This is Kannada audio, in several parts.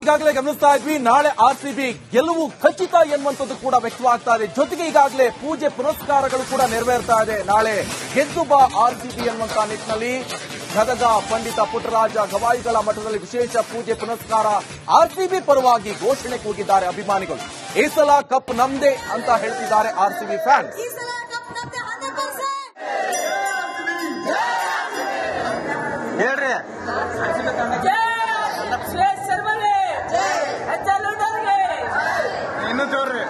ಈಗಾಗಲೇ ಗಮನಿಸ್ತಾ ಇದ್ವಿ, ನಾಳೆ ಆರ್ಸಿಬಿ ಗೆಲುವು ಖಚಿತ ಎನ್ನುವಂಥದ್ದು ಕೂಡ ವ್ಯಕ್ತವಾಗ್ತಾ ಇದೆ. ಜೊತೆಗೆ ಈಗಾಗಲೇ ಪೂಜೆ ಪುನಸ್ಕಾರಗಳು ಕೂಡ ನೆರವೇರ್ತಾ ಇದೆ. ನಾಳೆ ಗೆದ್ದು ಬಾ ಆರ್ಸಿಬಿ ಎನ್ನುವಂತ ನಿಟ್ಟಿನಲ್ಲಿ ಗದಗ ಪಂಡಿತ ಪುಟ್ಟರಾಜ ಗವಾಯಿಗಳ ಮಠದಲ್ಲಿ ವಿಶೇಷ ಪೂಜೆ ಪುನಸ್ಕಾರ ಆರ್ಸಿಬಿ ಪರವಾಗಿ ಘೋಷಣೆ ಕೂಗಿದ್ದಾರೆ ಅಭಿಮಾನಿಗಳು. ಈ ಸಲ ಕಪ್ ನಮ್ದೇ ಅಂತ ಹೇಳ್ತಿದ್ದಾರೆ ಆರ್ಸಿಬಿ ಫ್ಯಾನ್ಸ್. ಹೇಳ್ರಿ ಇನ್ನು ಜೋರ್ರಿ.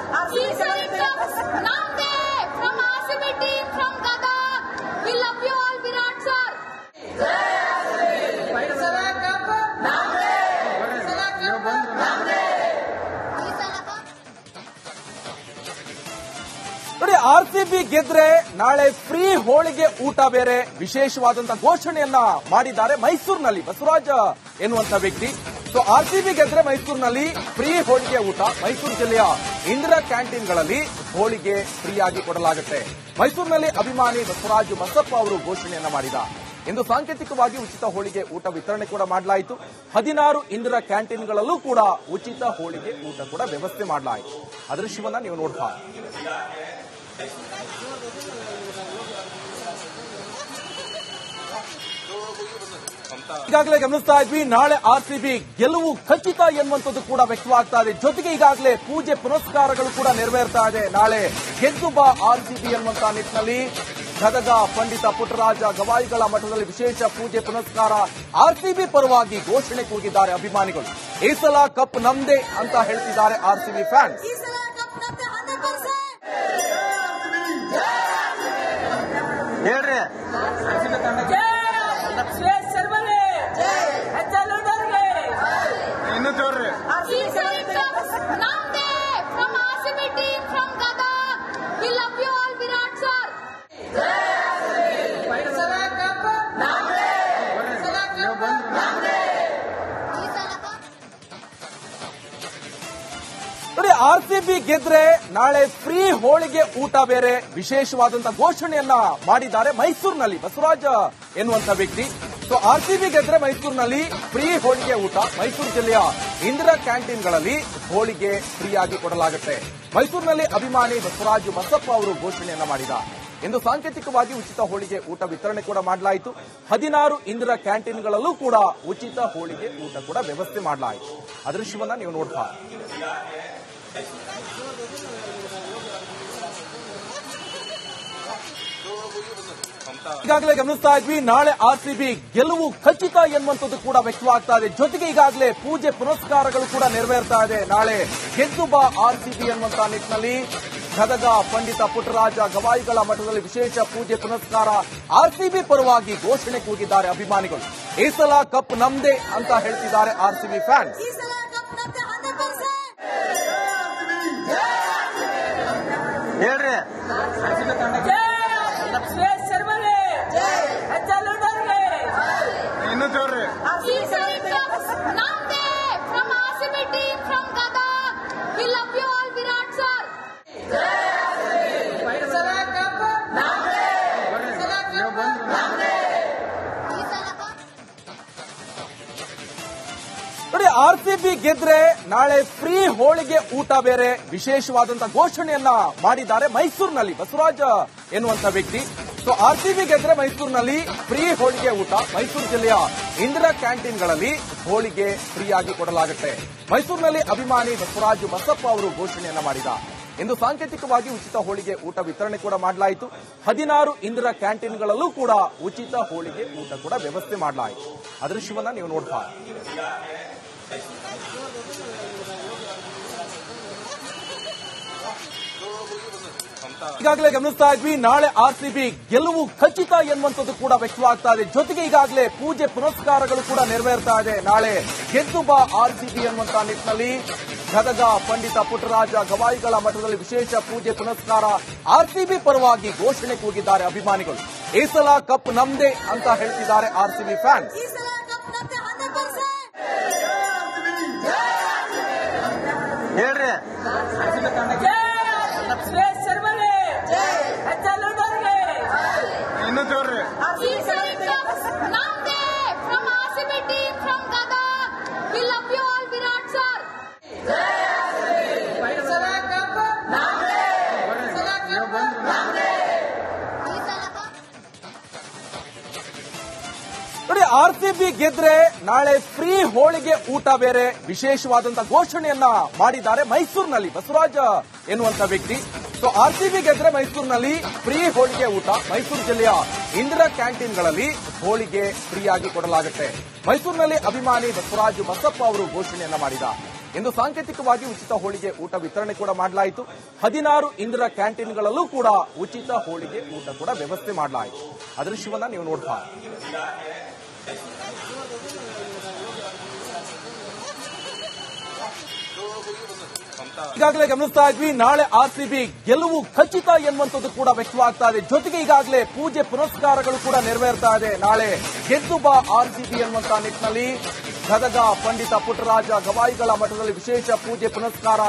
ನೋಡಿ, ಆರ್ಸಿಬಿ ಗೆದ್ರೆ ನಾಳೆ ಫ್ರೀ ಹೋಳಿಗೆ ಊಟ ಬೇರೆ ವಿಶೇಷವಾದಂತಹ ಘೋಷಣೆಯನ್ನ ಮಾಡಿದ್ದಾರೆ ಮೈಸೂರಿನಲ್ಲಿ ಬಸವರಾಜ ಎನ್ನುವಂತ ವ್ಯಕ್ತಿ. ಸೊ ಆರ್ಸಿಬಿ ಗೆದ್ರೆ ಮೈಸೂರಿನಲ್ಲಿ ಫ್ರೀ ಹೋಳಿಗೆ ಊಟ. ಮೈಸೂರು ಜಿಲ್ಲೆಯ ಇಂದಿರಾ ಕ್ಯಾಂಟೀನ್ಗಳಲ್ಲಿ ಹೋಳಿಗೆ ಫ್ರೀ ಆಗಿ ಕೊಡಲಾಗುತ್ತೆ. ಮೈಸೂರಿನಲ್ಲಿ ಅಭಿಮಾನಿ ಬಸವರಾಜ ಬಸಪ್ಪ ಅವರು ಘೋಷಣೆಯನ್ನ ಮಾಡಿದ. ಇಂದು ಸಾಂಕೇತಿಕವಾಗಿ ಉಚಿತ ಹೋಳಿಗೆ ಊಟ ವಿತರಣೆ ಕೂಡ ಮಾಡಲಾಯಿತು. 16 ಇಂದಿರಾ ಕ್ಯಾಂಟೀನ್ಗಳಲ್ಲೂ ಕೂಡ ಉಚಿತ ಹೋಳಿಗೆ ಊಟ ಕೂಡ ವ್ಯವಸ್ಥೆ ಮಾಡಲಾಯಿತು. ಆ ದೃಶ್ಯವನ್ನ ನೀವು ನೋಡ್ತಾ ಈಗಾಗಲೇ ಗಮನಿಸ್ತಾ ಇದ್ವಿ, ನಾಳೆ ಆರ್ಸಿಬಿ ಗೆಲುವು ಖಚಿತ ಎನ್ನುವಂಥದ್ದು ಕೂಡ ವ್ಯಕ್ತವಾಗ್ತಾ ಇದೆ. ಜೊತೆಗೆ ಈಗಾಗಲೇ ಪೂಜೆ ಪುನಸ್ಕಾರಗಳು ಕೂಡ ನೆರವೇರ್ತಾ ಇದೆ. ನಾಳೆ ಗೆದ್ದು ಬಾ ಆರ್ಸಿಬಿ ಎನ್ನುವಂತ ನಿಟ್ಟಿನಲ್ಲಿ ಗದಗ ಪಂಡಿತ ಪುಟ್ಟರಾಜ ಗವಾಯಿಗಳ ಮಠದಲ್ಲಿ ವಿಶೇಷ ಪೂಜೆ ಪುನಸ್ಕಾರ ಆರ್ಸಿಬಿ ಪರವಾಗಿ ಘೋಷಣೆ ಕೂಗಿದ್ದಾರೆ ಅಭಿಮಾನಿಗಳು. ಈ ಸಲ ಕಪ್ ನಮ್ದೇ ಅಂತ ಹೇಳ್ತಿದ್ದಾರೆ ಆರ್ಸಿಬಿ ಫ್ಯಾನ್ಸ್. ಹೇಳ್ರಿ ಇನ್ನು ಜೋರ್ರಿ. ನೋಡಿ, ಆರ್ಸಿಬಿ ಗೆದ್ರೆ ನಾಳೆ ಫ್ರೀ ಹೋಳಿಗೆ ಊಟ ಬೇರೆ ವಿಶೇಷವಾದಂತಹ ಘೋಷಣೆಯನ್ನ ಮಾಡಿದ್ದಾರೆ ಮೈಸೂರಿನಲ್ಲಿ ಬಸವರಾಜ ಎನ್ನುವಂತ ವ್ಯಕ್ತಿ. ಸೊ ಆರ್ಸಿಬಿ ಗೆದ್ರೆ ಮೈಸೂರಿನಲ್ಲಿ ಫ್ರೀ ಹೋಳಿಗೆ ಊಟ. ಮೈಸೂರು ಜಿಲ್ಲೆಯ ಇಂದಿರಾ ಕ್ಯಾಂಟೀನ್ಗಳಲ್ಲಿ ಹೋಳಿಗೆ ಫ್ರೀ ಆಗಿ ಕೊಡಲಾಗುತ್ತೆ. ಮೈಸೂರಿನಲ್ಲಿ ಅಭಿಮಾನಿ ಬಸವರಾಜ ಬಸಪ್ಪ ಅವರು ಘೋಷಣೆಯನ್ನ ಮಾಡಿದ. ಇಂದು ಸಾಂಕೇತಿಕವಾಗಿ ಉಚಿತ ಹೋಳಿಗೆ ಊಟ ವಿತರಣೆ ಕೂಡ ಮಾಡಲಾಯಿತು. 16 ಇಂದಿರಾ ಕ್ಯಾಂಟೀನ್ಗಳಲ್ಲೂ ಕೂಡ ಉಚಿತ ಹೋಳಿಗೆ ಊಟ ಕೂಡ ವ್ಯವಸ್ಥೆ ಮಾಡಲಾಯಿತು. ಆ ದೃಶ್ಯವನ್ನ ನೀವು ನೋಡ್ತಾ ಈಗಾಗಲೇ ಗಮನಿಸ್ತಾ ಇದ್ವಿ, ನಾಳೆ ಆರ್ಸಿಬಿ ಗೆಲುವು ಖಚಿತ ಎನ್ನುವಂಥದ್ದು ಕೂಡ ವ್ಯಕ್ತವಾಗ್ತಾ ಇದೆ. ಜೊತೆಗೆ ಈಗಾಗಲೇ ಪೂಜೆ ಪುನಸ್ಕಾರಗಳು ಕೂಡ ನೆರವೇರ್ತಾ ಇದೆ. ನಾಳೆ ಗೆದ್ದು ಬಾ ಆರ್ಸಿಬಿ ಎನ್ನುವಂತ ನಿಟ್ಟಿನಲ್ಲಿ ಗದಗ ಪಂಡಿತ ಪುಟ್ಟರಾಜ ಗವಾಯಿಗಳ ಮಠದಲ್ಲಿ ವಿಶೇಷ ಪೂಜೆ ಪುನಸ್ಕಾರ ಆರ್ಸಿಬಿ ಪರವಾಗಿ ಘೋಷಣೆ ಕೂಗಿದ್ದಾರೆ ಅಭಿಮಾನಿಗಳು. ಈ ಸಲ ಕಪ್ ನಮ್ದೇ ಅಂತ ಹೇಳ್ತಿದ್ದಾರೆ ಆರ್ಸಿಬಿ ಫ್ಯಾನ್ಸ್. ಹೇಳ್ರಿ ಇನ್ನು ಜೋರ್ರಿ. ನೋಡಿ, ಆರ್ಸಿಬಿ ಗೆದ್ರೆ ನಾಳೆ ಫ್ರೀ ಹೋಳಿಗೆ ಊಟ ಬೇರೆ ವಿಶೇಷವಾದಂತಹ ಘೋಷಣೆಯನ್ನ ಮಾಡಿದ್ದಾರೆ ಮೈಸೂರಿನಲ್ಲಿ ಬಸವರಾಜ ಎನ್ನುವಂತ ವ್ಯಕ್ತಿ. ಸೊ ಆರ್ಸಿಬಿ ಗೆದ್ರೆ ಮೈಸೂರಿನಲ್ಲಿ ಫ್ರೀ ಹೋಳಿಗೆ ಊಟ. ಮೈಸೂರು ಜಿಲ್ಲೆಯ ಇಂದಿರಾ ಕ್ಯಾಂಟೀನ್ಗಳಲ್ಲಿ ಹೋಳಿಗೆ ಫ್ರೀ ಆಗಿ ಕೊಡಲಾಗುತ್ತೆ. ಮೈಸೂರಿನಲ್ಲಿ ಅಭಿಮಾನಿ ಬಸವರಾಜ ಬಸಪ್ಪ ಅವರು ಘೋಷಣೆಯನ್ನ ಮಾಡಿದ. ಇಂದು ಸಾಂಕೇತಿಕವಾಗಿ ಉಚಿತ ಹೋಳಿಗೆ ಊಟ ವಿತರಣೆ ಕೂಡ ಮಾಡಲಾಯಿತು. 16 ಇಂದಿರಾ ಕ್ಯಾಂಟೀನ್ಗಳಲ್ಲೂ ಕೂಡ ಉಚಿತ ಹೋಳಿಗೆ ಊಟ ಕೂಡ ವ್ಯವಸ್ಥೆ ಮಾಡಲಾಯಿತು. ಆ ದೃಶ್ಯವನ್ನ ನೀವು ನೋಡ್ತಾ ಈಗಾಗಲೇ ಗಮನಿಸ್ತಾ ಇದ್ವಿ, ನಾಳೆ ಆರ್ಸಿಬಿ ಗೆಲುವು ಖಚಿತ ಎನ್ನುವಂಥದ್ದು ಕೂಡ ವ್ಯಕ್ತವಾಗ್ತಾ ಇದೆ. ಜೊತೆಗೆ ಈಗಾಗಲೇ ಪೂಜೆ ಪುನಸ್ಕಾರಗಳು ಕೂಡ ನೆರವೇರ್ತಾ ಇದೆ. ನಾಳೆ ಗೆದ್ದು ಬಾ ಆರ್ಸಿಬಿ ಎನ್ನುವಂತ ನಿಟ್ಟಿನಲ್ಲಿ ಗದಗ ಪಂಡಿತ ಪುಟ್ಟರಾಜ ಗವಾಯಿಗಳ ಮಠದಲ್ಲಿ ವಿಶೇಷ ಪೂಜೆ ಪುನಸ್ಕಾರ ಆರ್ಸಿಬಿ ಪರವಾಗಿ ಘೋಷಣೆ ಕೂಗಿದ್ದಾರೆ ಅಭಿಮಾನಿಗಳು. ಈ ಸಲ ಕಪ್ ನಮ್ದೇ ಅಂತ ಹೇಳ್ತಿದ್ದಾರೆ ಆರ್ಸಿಬಿ ಫ್ಯಾನ್ಸ್. ಹೇಳ್ರಿ ಇನ್ನು ಜೋರ್ರಿ. From RCB team from Gada, we love you all, Virat sir. RCB ಗೆದ್ರೆ ನಾಳೆ ಫ್ರೀ ಹೋಳಿಗೆ ಊಟ ಬೇರೆ ವಿಶೇಷವಾದಂತಹ ಘೋಷಣೆಯನ್ನ ಮಾಡಿದ್ದಾರೆ ಮೈಸೂರಿನಲ್ಲಿ ಬಸವರಾಜ್ ಎನ್ನುವಂತ ವ್ಯಕ್ತಿ. ಸೊ ಆರ್ಸಿಬಿ ಗೆದ್ರೆ ಮೈಸೂರಿನಲ್ಲಿ ಫ್ರೀ ಹೋಳಿಗೆ ಊಟ. ಮೈಸೂರು ಜಿಲ್ಲೆಯ ಇಂದಿರಾ ಕ್ಯಾಂಟೀನ್ಗಳಲ್ಲಿ ಹೋಳಿಗೆ ಫ್ರೀ ಆಗಿ ಕೊಡಲಾಗುತ್ತೆ. ಮೈಸೂರಿನಲ್ಲಿ ಅಭಿಮಾನಿ ಬಸವರಾಜ್ ಬಸಪ್ಪ ಅವರು ಘೋಷಣೆಯನ್ನ ಮಾಡಿದ್ದಾರೆ. ಇಂದು ಸಾಂಕೇತಿಕವಾಗಿ ಉಚಿತ ಹೋಳಿಗೆ ಊಟ ವಿತರಣೆ ಕೂಡ ಮಾಡಲಾಯಿತು. 16 ಇಂದಿರಾ ಕ್ಯಾಂಟೀನ್ಗಳಲ್ಲೂ ಕೂಡ ಉಚಿತ ಹೋಳಿಗೆ ಊಟ ಕೂಡ ವ್ಯವಸ್ಥೆ ಮಾಡಲಾಯಿತು. ಆ ದೃಶ್ಯವನ್ನ ನೀವು ನೋಡ್ತಾ ಈಗಾಗಲೇ ಗಮನಿಸ್ತಾ ಇದ್ವಿ. ನಾಳೆ ಆರ್ಸಿಬಿ ಗೆಲುವು ಖಚಿತ ಎನ್ನುವಂಥದ್ದು ಕೂಡ ವ್ಯಕ್ತವಾಗ್ತಾ ಇದೆ. ಜೊತೆಗೆ ಈಗಾಗಲೇ ಪೂಜೆ ಪುನಸ್ಕಾರಗಳು ಕೂಡ ನೆರವೇರ್ತಾ ಇದೆ. ನಾಳೆ ಗೆದ್ದು ಬಾ ಆರ್ಸಿಬಿ ಎನ್ನುವಂತಹ ನಿಟ್ಟಿನಲ್ಲಿ ಗದಗ ಪಂಡಿತ ಪುಟ್ಟರಾಜ ಗವಾಯಿಗಳ ಮಠದಲ್ಲಿ ವಿಶೇಷ ಪೂಜೆ ಪುನಸ್ಕಾರ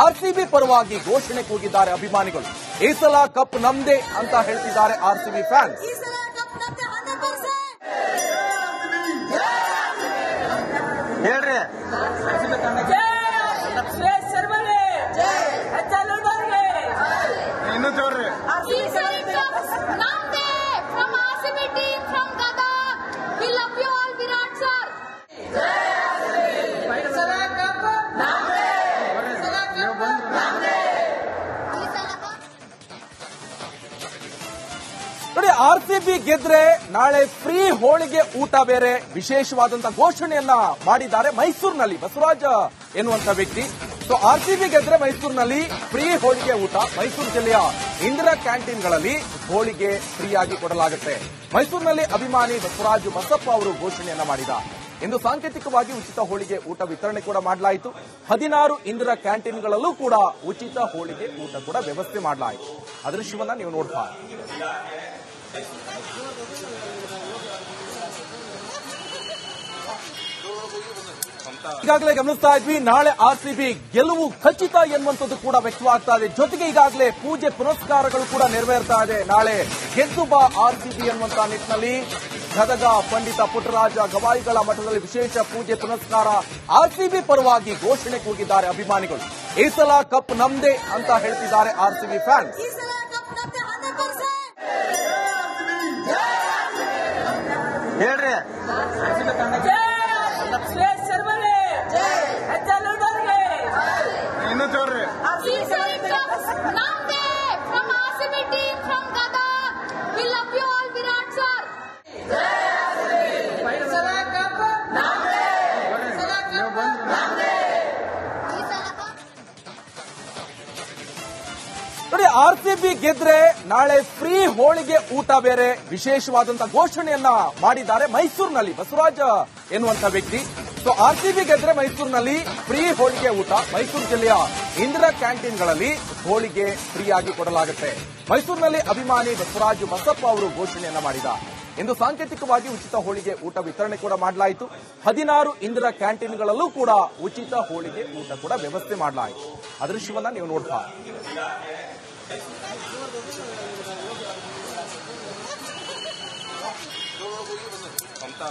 ಆರ್ಸಿಬಿ ಪರವಾಗಿ ಘೋಷಣೆ ಕೂಗಿದ್ದಾರೆ ಅಭಿಮಾನಿಗಳು. ಈ ಸಲ ಕಪ್ ನಮ್ದೇ ಅಂತ ಹೇಳ್ತಿದ್ದಾರೆ ಆರ್ಸಿಬಿ ಫ್ಯಾನ್ಸ್. ಹೇಳ್ರಿ ಇನ್ನೂ ಜೋರ್ರಿ ನೋಡಿ, ಆರ್ಸಿಬಿ ಗೆದ್ರೆ ನಾಳೆ ಫ್ರೀ ಹೋಳಿಗೆ ಊಟ ಬೇರೆ ವಿಶೇಷವಾದಂತಹ ಘೋಷಣೆಯನ್ನ ಮಾಡಿದ್ದಾರೆ ಮೈಸೂರಿನಲ್ಲಿ ಬಸವರಾಜ್ ಎನ್ನುವಂತ ವ್ಯಕ್ತಿ. ಸೊ ಆರ್ಸಿಬಿ ಗೆದ್ರೆ ಮೈಸೂರಿನಲ್ಲಿ ಫ್ರೀ ಹೋಳಿಗೆ ಊಟ. ಮೈಸೂರು ಜಿಲ್ಲೆಯ ಇಂದಿರಾ ಕ್ಯಾಂಟೀನ್ಗಳಲ್ಲಿ ಹೋಳಿಗೆ ಫ್ರೀ ಆಗಿ ಕೊಡಲಾಗುತ್ತೆ. ಮೈಸೂರಿನಲ್ಲಿ ಅಭಿಮಾನಿ ಬಸವರಾಜ್ ಬಸಪ್ಪ ಅವರು ಘೋಷಣೆಯನ್ನ ಮಾಡಿದ್ದಾರೆ. ಇಂದು ಸಾಂಕೇತಿಕವಾಗಿ ಉಚಿತ ಹೋಳಿಗೆ ಊಟ ವಿತರಣೆ ಕೂಡ ಮಾಡಲಾಯಿತು. 16 ಇಂದಿರಾ ಕ್ಯಾಂಟೀನ್ಗಳಲ್ಲೂ ಕೂಡ ಉಚಿತ ಹೋಳಿಗೆ ಊಟ ಕೂಡ ವ್ಯವಸ್ಥೆ ಮಾಡಲಾಯಿತು. ಆ ದೃಶ್ಯವನ್ನ ನೀವು ನೋಡ್ತಾ ಈಗಾಗಲೇ ಗಮನಿಸ್ತಾ ಇದ್ವಿ. ನಾಳೆ ಆರ್ಸಿಬಿ ಗೆಲುವು ಖಚಿತ ಎನ್ನುವಂಥದ್ದು ಕೂಡ ವ್ಯಕ್ತವಾಗ್ತಾ ಇದೆ. ಜೊತೆಗೆ ಈಗಾಗಲೇ ಪೂಜೆ ಪುನಸ್ಕಾರಗಳು ಕೂಡ ನೆರವೇರ್ತಾ ಇದೆ. ನಾಳೆ ಗೆದ್ದು ಬಾ ಆರ್ಸಿಬಿ ಎನ್ನುವಂತಹ ನಿಟ್ಟಿನಲ್ಲಿ ಗದಗ ಪಂಡಿತ ಪುಟ್ಟರಾಜ ಗವಾಯಿಗಳ ಮಠದಲ್ಲಿ ವಿಶೇಷ ಪೂಜೆ ಪುನಸ್ಕಾರ ಆರ್ಸಿಬಿ ಪರವಾಗಿ ಘೋಷಣೆ ಕೂಗಿದ್ದಾರೆ ಅಭಿಮಾನಿಗಳು. ಈ ಸಲ ಕಪ್ ನಮ್ದೇ ಅಂತ ಹೇಳ್ತಿದ್ದಾರೆ ಆರ್ಸಿಬಿ ಫ್ಯಾನ್ಸ್. ಹೇಳ್ರಿ ಇನ್ನೂ ಜೋರ್ರಿ ನೋಡಿ, ಆರ್ಸಿಬಿ ಗೆದ್ರೆ ನಾಳೆ ಫ್ರೀ ಹೋಳಿಗೆ ಊಟ ಬೇರೆ ವಿಶೇಷವಾದಂತಹ ಘೋಷಣೆಯನ್ನ ಮಾಡಿದ್ದಾರೆ ಮೈಸೂರಿನಲ್ಲಿ ಬಸವರಾಜ್ ಎನ್ನುವಂತ ವ್ಯಕ್ತಿ. ಸೊ ಆರ್ಸಿಬಿ ಗೆದ್ರೆ ಮೈಸೂರಿನಲ್ಲಿ ಫ್ರೀ ಹೋಳಿಗೆ ಊಟ. ಮೈಸೂರು ಜಿಲ್ಲೆಯ ಇಂದಿರಾ ಕ್ಯಾಂಟೀನ್ಗಳಲ್ಲಿ ಹೋಳಿಗೆ ಫ್ರೀ ಆಗಿ ಕೊಡಲಾಗುತ್ತೆ. ಮೈಸೂರಿನಲ್ಲಿ ಅಭಿಮಾನಿ ಬಸವರಾಜ್ ಬಸಪ್ಪ ಅವರು ಘೋಷಣೆಯನ್ನ ಮಾಡಿದ್ದಾರೆ. ಇಂದು ಸಾಂಕೇತಿಕವಾಗಿ ಉಚಿತ ಹೋಳಿಗೆ ಊಟ ವಿತರಣೆ ಕೂಡ ಮಾಡಲಾಯಿತು. 16 ಇಂದಿರಾ ಕ್ಯಾಂಟೀನ್ಗಳಲ್ಲೂ ಕೂಡ ಉಚಿತ ಹೋಳಿಗೆ ಊಟ ಕೂಡ ವ್ಯವಸ್ಥೆ ಮಾಡಲಾಯಿತು. ಆ ದೃಶ್ಯವನ್ನ ನೀವು ನೋಡ್ತಾ